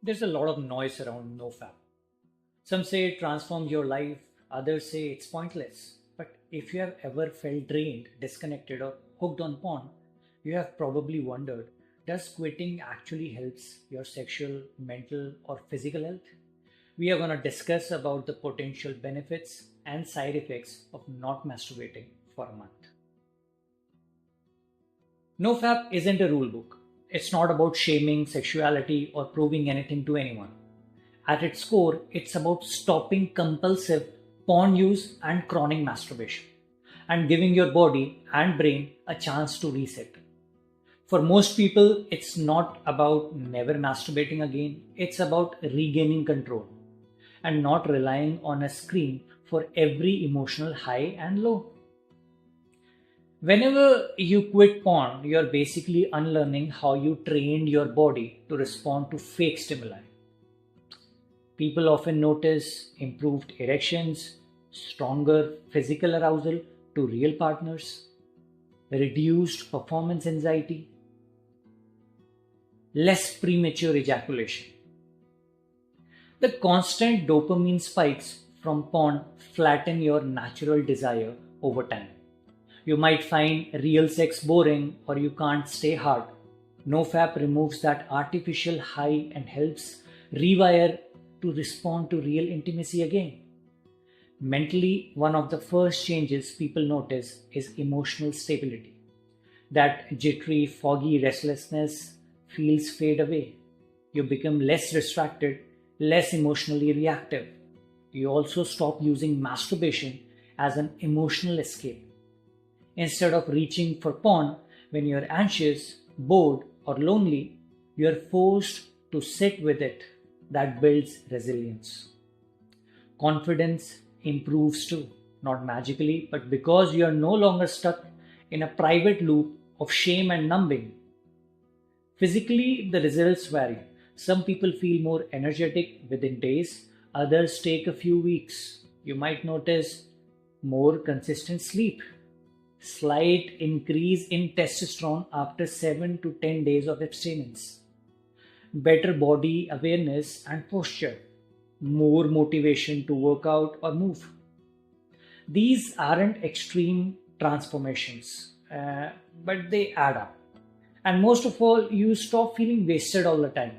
There's a lot of noise around NoFap. Some say it transforms your life, others say it's pointless. But if you have ever felt drained, disconnected, or hooked on porn, you have probably wondered, does quitting actually helps your sexual, mental, or physical health? We are going to discuss about the potential benefits and side effects of not masturbating for a month. NoFap isn't a rule book. It's not about shaming sexuality or proving anything to anyone. At its core, it's about stopping compulsive porn use and chronic masturbation and giving your body and brain a chance to reset. For most people, it's not about never masturbating again, it's about regaining control and not relying on a screen for every emotional high and low. Whenever you quit porn, you're basically unlearning how you trained your body to respond to fake stimuli. People often notice improved erections, stronger physical arousal to real partners, reduced performance anxiety, less premature ejaculation. The constant dopamine spikes from porn flatten your natural desire over time. You might find real sex boring or you can't stay hard. NoFap removes that artificial high and helps rewire to respond to real intimacy again. Mentally, one of the first changes people notice is emotional stability. That jittery, foggy restlessness feels fade away. You become less distracted, less emotionally reactive. You also stop using masturbation as an emotional escape. Instead of reaching for porn when you're anxious, bored, or lonely, you're forced to sit with it. That builds resilience. Confidence improves too, not magically, but because you are no longer stuck in a private loop of shame and numbing. Physically, the results vary. Some people feel more energetic within days, others take a few weeks. You might notice more consistent sleep, slight increase in testosterone after 7 to 10 days of abstinence, better body awareness and posture, more motivation to work out or move. These aren't extreme transformations, but they add up. And most of all, you stop feeling wasted all the time.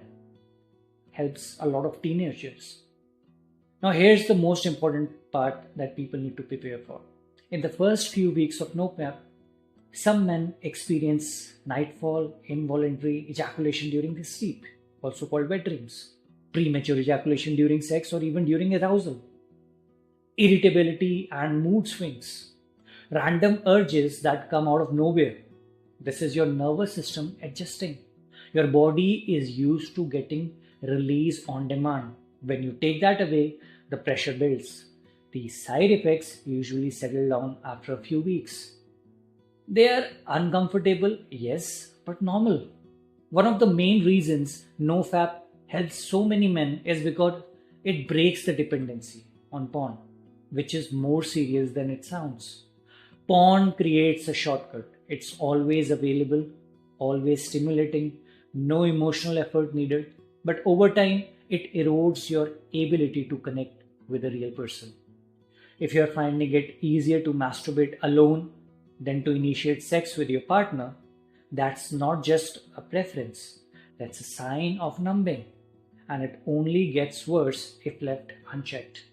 Helps a lot of teenagers. Now, here's the most important part that people need to prepare for. In the first few weeks of NoFap, some men experience nightfall, involuntary ejaculation during their sleep, also called wet dreams, premature ejaculation during sex or even during arousal, irritability and mood swings, random urges that come out of nowhere. This is your nervous system adjusting. Your body is used to getting release on demand. When you take that away, the pressure builds. These side effects usually settle down after a few weeks. They are uncomfortable, yes, but normal. One of the main reasons NoFap helps so many men is because it breaks the dependency on porn, which is more serious than it sounds. Porn creates a shortcut. It's always available, always stimulating, no emotional effort needed, but over time it erodes your ability to connect with a real person. If you are finding it easier to masturbate alone than to initiate sex with your partner, that's not just a preference, that's a sign of numbing, and it only gets worse if left unchecked.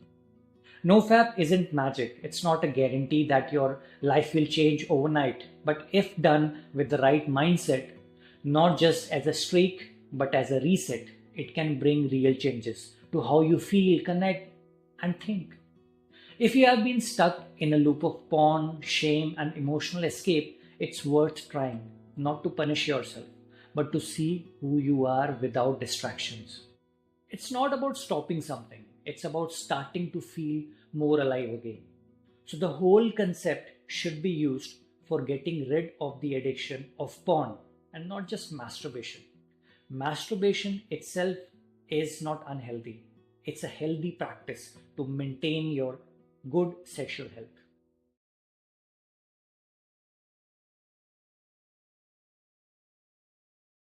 NoFap isn't magic, it's not a guarantee that your life will change overnight, but if done with the right mindset, not just as a streak, but as a reset, it can bring real changes to how you feel, connect, and think. If you have been stuck in a loop of porn, shame, and emotional escape, it's worth trying, not to punish yourself, but to see who you are without distractions. It's not about stopping something, it's about starting to feel more alive again. So, the whole concept should be used for getting rid of the addiction of porn and not just masturbation. Masturbation itself is not unhealthy, it's a healthy practice to maintain your good sexual health.